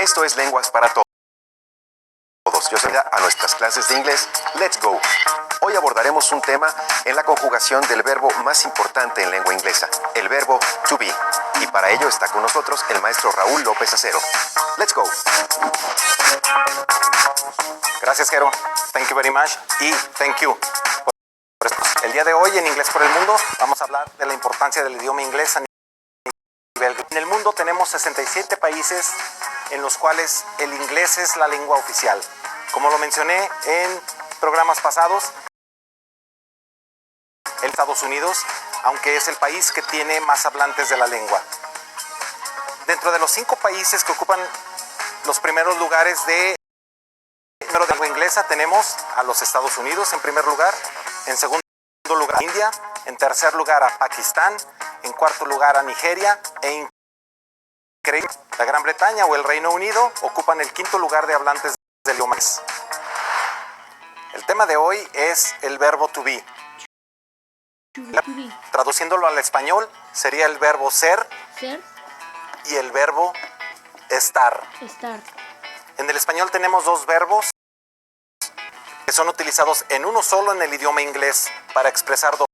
Esto es Lenguas para Todos. Yo soy a nuestras clases de inglés. Let's go. Hoy abordaremos un tema en la conjugación del verbo más importante en lengua inglesa, el verbo to be. Y para ello está con nosotros el maestro Raúl López Acero. Let's go. Gracias, Jero. Thank you very much. Y thank you. El día de hoy en Inglés por el Mundo vamos a hablar de la importancia del idioma inglés a nivel global. En el mundo tenemos 67 países en los cuales el inglés es la lengua oficial. Como lo mencioné en programas pasados, Estados Unidos, aunque es el país que tiene más hablantes de la lengua. Dentro de los 5 países que ocupan los primeros lugares de lengua inglesa, tenemos a los Estados Unidos en primer lugar, en segundo lugar a India, en tercer lugar a Pakistán, en cuarto lugar a Nigeria e la Gran Bretaña o el Reino Unido ocupan el quinto lugar de hablantes del idioma. El tema de hoy es el verbo to be. Traduciéndolo al español sería el verbo ser y el verbo estar. En el español tenemos 2 verbos que son utilizados en uno solo en el idioma inglés para expresar 2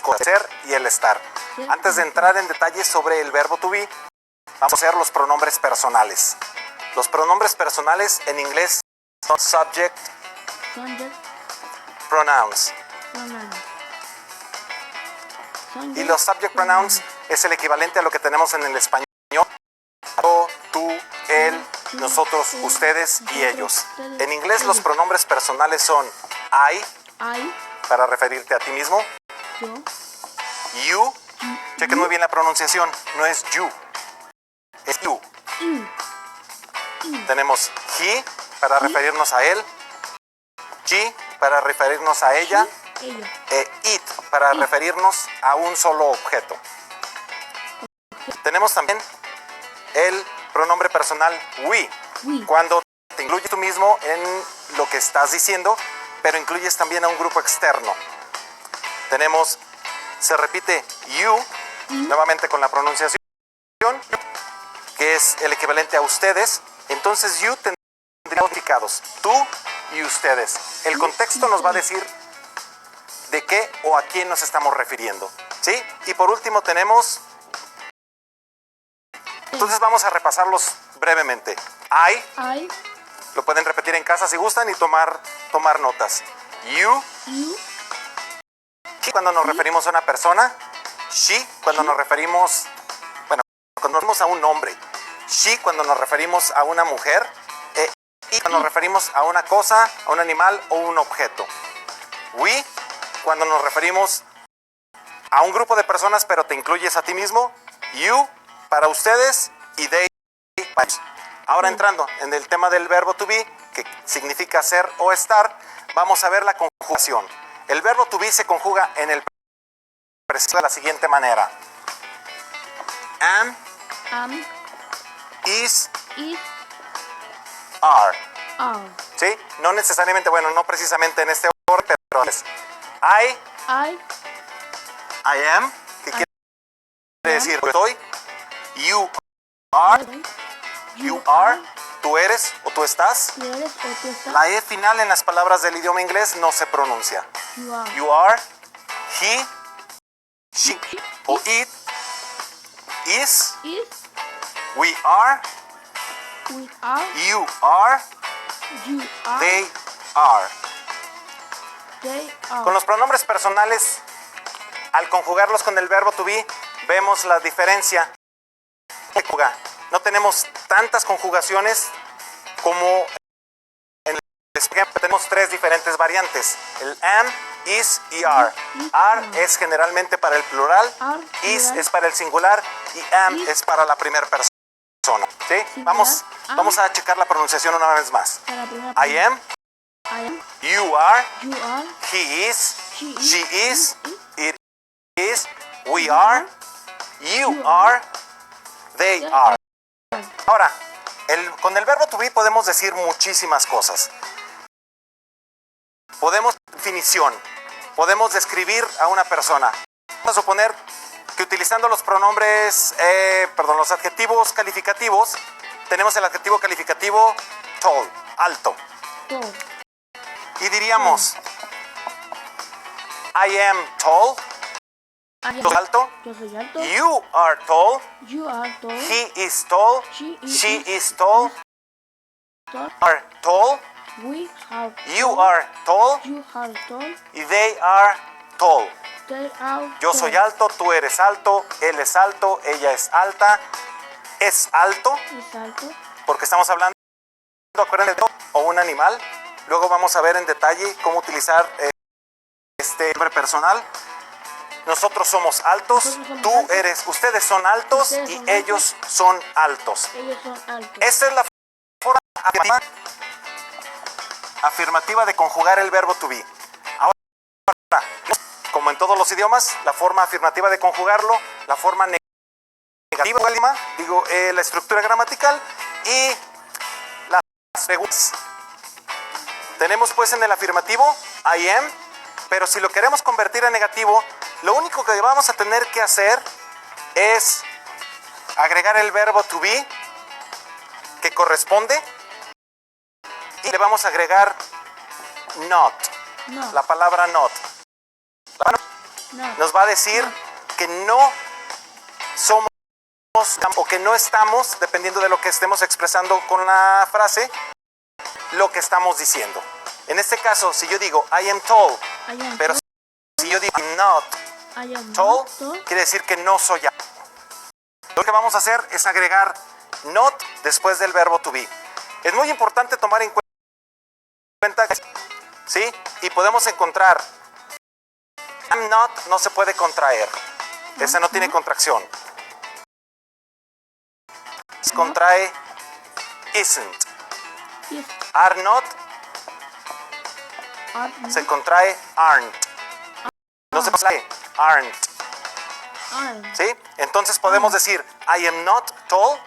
cosas, el ser y el estar. Antes de entrar en detalles sobre el verbo to be, vamos a hacer los pronombres personales. Los pronombres personales en inglés son subject pronouns. Y los subject pronouns es el equivalente a lo que tenemos en el español. Yo, tú, él, nosotros, ustedes y ellos. En inglés los pronombres personales son I, para referirte a ti mismo. You, chequen muy bien la pronunciación, no es you, es you. Tenemos he, para referirnos a él. She, para referirnos a ella. E it, para referirnos a un solo objeto. Tenemos también el pronombre personal we, cuando te incluyes tú mismo en lo que estás diciendo, pero incluyes también a un grupo externo. Tenemos, se repite you, nuevamente con la pronunciación, que es el equivalente a ustedes. Entonces you tendría significados, tú y ustedes. El contexto nos va a decir de qué o a quién nos estamos refiriendo, ¿sí? Y por último tenemos, entonces vamos a repasarlos brevemente. I, lo pueden repetir en casa si gustan y tomar notas. You, cuando nos referimos a una persona. She, cuando nos referimos, cuando nos referimos a un hombre. She, cuando nos referimos a una mujer. Y cuando nos referimos a una cosa, a un animal o un objeto. We, cuando nos referimos a un grupo de personas, pero te incluyes a ti mismo. You, para ustedes, y they, para ellos. Ahora entrando en el tema del verbo to be, que significa ser o estar, vamos a ver la conjugación. El verbo to be se conjuga en el presente de la siguiente manera. Am, is, are. ¿Sí? No necesariamente, bueno, no precisamente en este orden, pero es I am, que quiere decir soy. You are, tú eres o tú estás. La E final en las palabras del idioma inglés no se pronuncia. You are, he, she o it, is, we are, you are, they are. Con los pronombres personales, al conjugarlos con el verbo to be, vemos la diferencia. No tenemos tantas conjugaciones como en el ejemplo. Tenemos 3 diferentes variantes: el am, is y are. Are es generalmente para el plural, is es para el singular y am es para la primera persona. ¿Sí? Vamos a checar la pronunciación una vez más. I am, you are, he is, she is, it is, we are, you are, they are. Ahora, con el verbo to be podemos decir muchísimas cosas. Podemos definición, podemos describir a una persona. Vamos a suponer que utilizando los pronombres, los adjetivos calificativos, tenemos el adjetivo calificativo tall, alto. Tall. Y diríamos, I am tall, ¿soy alto? Yo soy alto. You are tall, You are tall. he is tall, She she is tall, tall. are tall, We are you tall. are tall, You are tall. y they are tall. They are Yo tall. soy alto, tú eres alto, él es alto, ella es alta, es alto, Es alto. porque estamos hablando, acuérdense, o un animal. Luego vamos a ver en detalle cómo utilizar este nombre personal. Nosotros somos altos, Nosotros somos tú altos. eres, ustedes son altos Ustedes y son ellos son altos. Ellos son altos. Esta es la forma afirmativa de conjugar el verbo to be. Ahora, como en todos los idiomas, la forma afirmativa de conjugarlo, la forma negativa, digo, la estructura gramatical y las preguntas. Tenemos pues en el afirmativo I am, pero si lo queremos convertir en negativo, lo único que vamos a tener que hacer es agregar el verbo to be que corresponde y le vamos a agregar not, No. la palabra not. No. Nos va a decir que no somos o que no estamos, dependiendo de lo que estemos expresando con la frase, lo que estamos diciendo. En este caso, si yo digo I am tall, I am pero tall. si yo digo I'm not I am tall, not tall. quiere decir que no soy alto. Lo que vamos a hacer es agregar not después del verbo to be. Es muy importante tomar en cuenta, ¿sí? Y podemos encontrar I'm not, no se puede contraer. Esa no tiene contracción. Se contrae isn't. Yes. Are not Are se not. contrae aren't. No se contrae aren't. Are. ¿Sí? Entonces podemos decir I am not tall,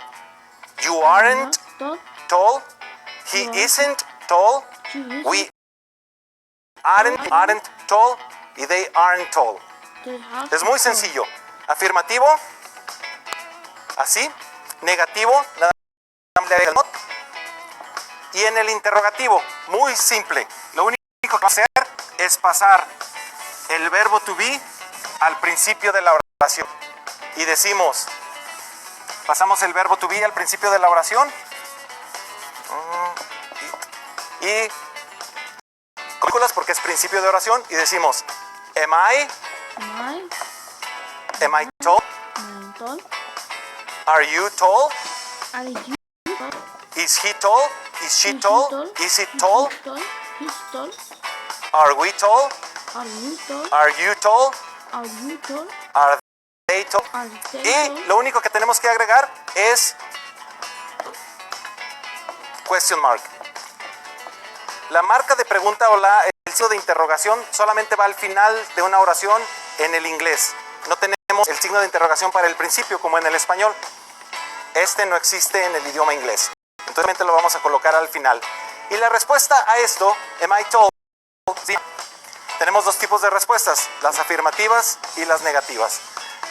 you aren't Tall. tall, he You isn't tall, She is. we aren't tall y they aren't tall. They are Es muy tall. sencillo. Afirmativo, así. Negativo, nada más le agrega not. Y en el interrogativo, muy simple. Lo único que va a hacer es pasar el verbo to be al principio de la oración. Y decimos, pasamos el verbo to be al principio de la oración. Y cálculas porque es principio de oración. Y decimos, am I tall? I'm tall. Are you tall? Are you tall? Is he tall? Is she Is he tall? tall? Is it Is tall? he tall? He's tall. Are we tall? Are you tall? Are you tall? Are you tall? Are they tall? Are they Y tall? lo único que tenemos que agregar es question mark. La marca de pregunta o el signo de interrogación solamente va al final de una oración en el inglés. No tenemos el signo de interrogación para el principio como en el español. Este no existe en el idioma inglés. Entonces lo vamos a colocar al final. Y la respuesta a esto, am I tall? Sí. Tenemos dos tipos de respuestas, las afirmativas y las negativas.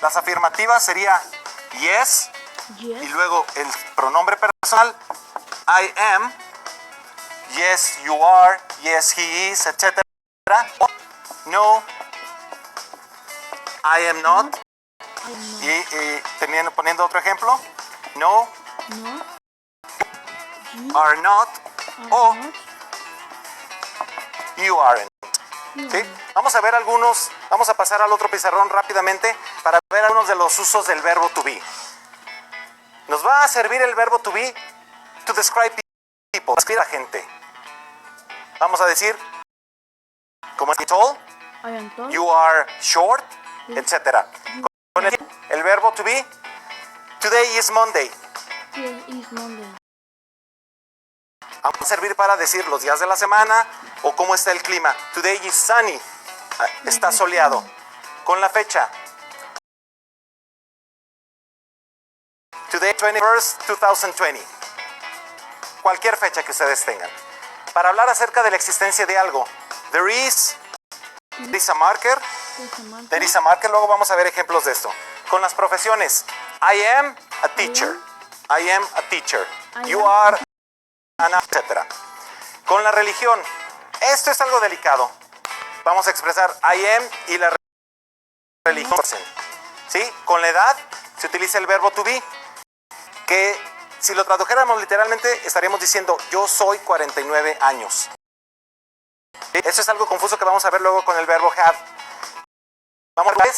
Las afirmativas sería yes, y Yes. luego el pronombre personal, I am, yes you are, yes he is, etc. No, I am not. I'm not. Y poniendo otro ejemplo, no, No. You are not, are o not. you aren't. You ¿Sí? are. Vamos a ver algunos, vamos a pasar al otro pizarrón rápidamente para ver algunos de los usos del verbo to be. Nos va a servir el verbo to be to describe people, describir a gente. Vamos a decir, como es tall, I am tall. you are short, etc. Con el verbo to be, today is Monday. Today is Monday. Vamos a servir para decir los días de la semana o cómo está el clima. Today is sunny. Está soleado. Con la fecha. Today 21st, 2020. Cualquier fecha que ustedes tengan. Para hablar acerca de la existencia de algo. There is a marker. There's a man. There is a marker. Luego vamos a ver ejemplos de esto. Con las profesiones. I am a teacher. I am a teacher. You are, etcétera. Con la religión, esto es algo delicado. Vamos a expresar I am y la religión. ¿Sí? Con la edad se utiliza el verbo to be, que si lo tradujéramos literalmente estaríamos diciendo yo soy 49 años. ¿Sí? Eso es algo confuso que vamos a ver luego con el verbo have. Vamos a ver.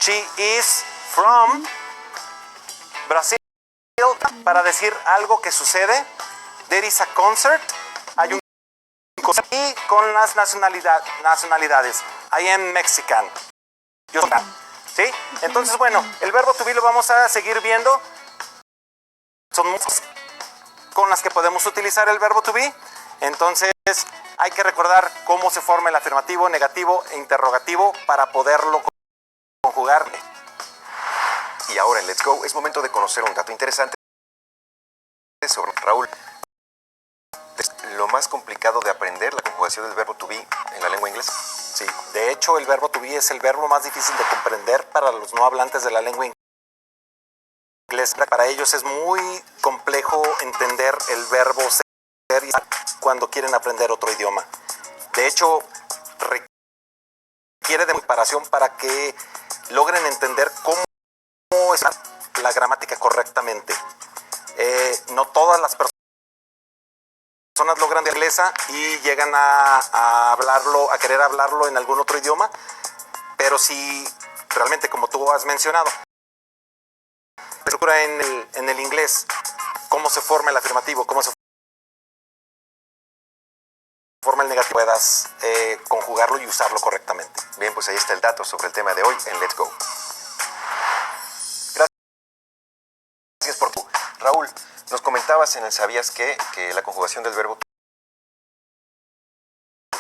She is from Brazil. Para decir algo que sucede. There is a concert. Hay un concert. Y con las nacionalidades. I am Mexican. Yo soy. ¿Sí? Entonces, bueno, el verbo to be lo vamos a seguir viendo. Son muchas con las que podemos utilizar el verbo to be. Entonces, hay que recordar cómo se forma el afirmativo, negativo e interrogativo para poderlo conjugar. Y ahora en Let's Go es momento de conocer un dato interesante sobre Raúl. Lo más complicado de aprender la conjugación del verbo to be en la lengua inglesa. Sí, de hecho el verbo to be es el verbo más difícil de comprender para los no hablantes de la lengua inglesa. Para ellos es muy complejo entender el verbo ser cuando quieren aprender otro idioma. De hecho, requiere de preparación para que logren entender cómo es la gramática correctamente. No todas las personas logran de inglesa y llegan a hablarlo, a querer hablarlo en algún otro idioma, pero si realmente, como tú has mencionado, estructura en el inglés, cómo se forma el afirmativo, cómo se forma el negativo, puedas conjugarlo y usarlo correctamente. Bien, pues ahí está el dato sobre el tema de hoy en Let's Go. Gracias por tu. Raúl, nos comentabas en el ¿Sabías qué? Que la conjugación del verbo to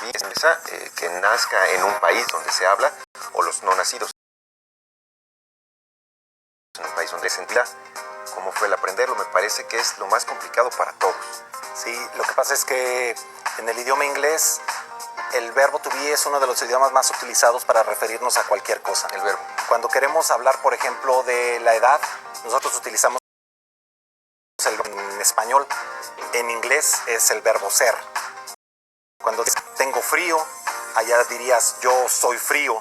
be es que nazca en un país donde se habla, o los no nacidos en un país donde se entienda. ¿Cómo fue el aprenderlo? Me parece que es lo más complicado para todos. Sí, lo que pasa es que en el idioma inglés el verbo to be es uno de los idiomas más utilizados para referirnos a cualquier cosa. El verbo. Cuando queremos hablar, por ejemplo, de la edad, nosotros utilizamos en español. En inglés es el verbo ser. Cuando tengo frío, allá dirías yo soy frío.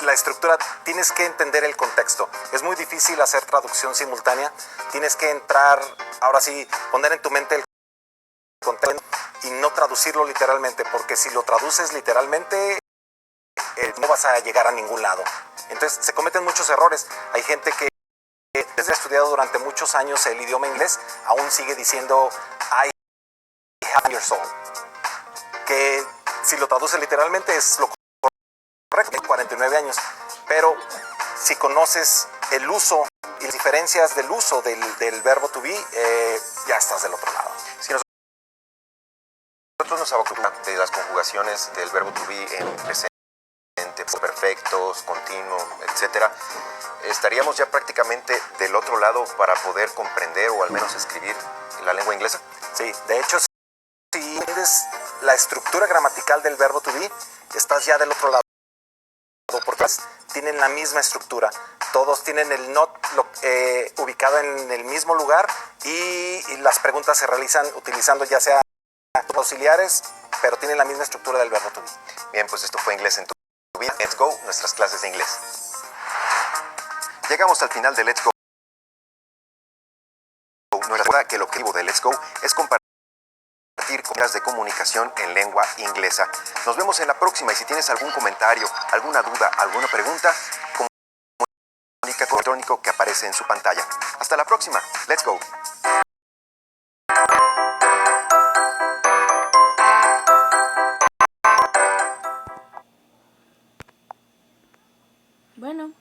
La estructura, tienes que entender el contexto. Es muy difícil hacer traducción simultánea. Tienes que entrar, ahora sí, poner en tu mente el contexto y no traducirlo literalmente, porque si lo traduces literalmente, no vas a llegar a ningún lado. Entonces se cometen muchos errores. Hay gente que desde ha estudiado durante muchos años el idioma inglés, aún sigue diciendo I have your soul, que si lo traduce literalmente es lo correcto, 49 años, pero si conoces el uso y las diferencias del uso del verbo to be, ya estás del otro lado. Si nosotros nos abocamos de las conjugaciones del verbo to be en presente, perfectos, continuo, etcétera, estaríamos ya prácticamente del otro lado para poder comprender o al menos escribir la lengua inglesa. Sí, de hecho, si entiendes la estructura gramatical del verbo to be, estás ya del otro lado, porque tienen la misma estructura. Todos tienen el not ubicado en el mismo lugar y las preguntas se realizan utilizando ya sea auxiliares, pero tienen la misma estructura del verbo to be. Bien, pues esto fue Inglés en tu vida. Let's Go, nuestras clases de inglés. Llegamos al final de Let's Go. No recuerda que el objetivo de Let's Go es compartir ideas de comunicación en lengua inglesa. Nos vemos en la próxima y si tienes algún comentario, alguna duda, alguna pregunta, comunica con el electrónico que aparece en su pantalla. Hasta la próxima. Let's Go. Bueno.